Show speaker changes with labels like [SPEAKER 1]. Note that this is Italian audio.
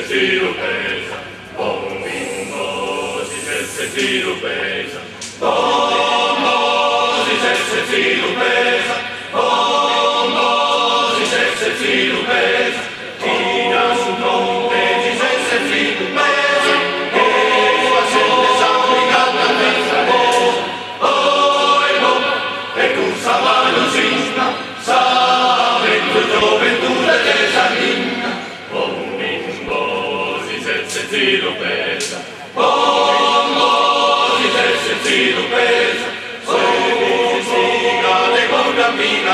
[SPEAKER 1] Silupesa, bom bimbo, si cesse Silupesa, bombo, si cesse Silupesa, bombo, si cesse Silupesa, Tina sul monte si cesse Silupesa, e facende s'applicata a mezza e tu savano cisna, savento gioventù de Sardegna, bom bimbo, si cesse Silupesa, bombo, si cesse Silupesa, se mi si siga de con cammina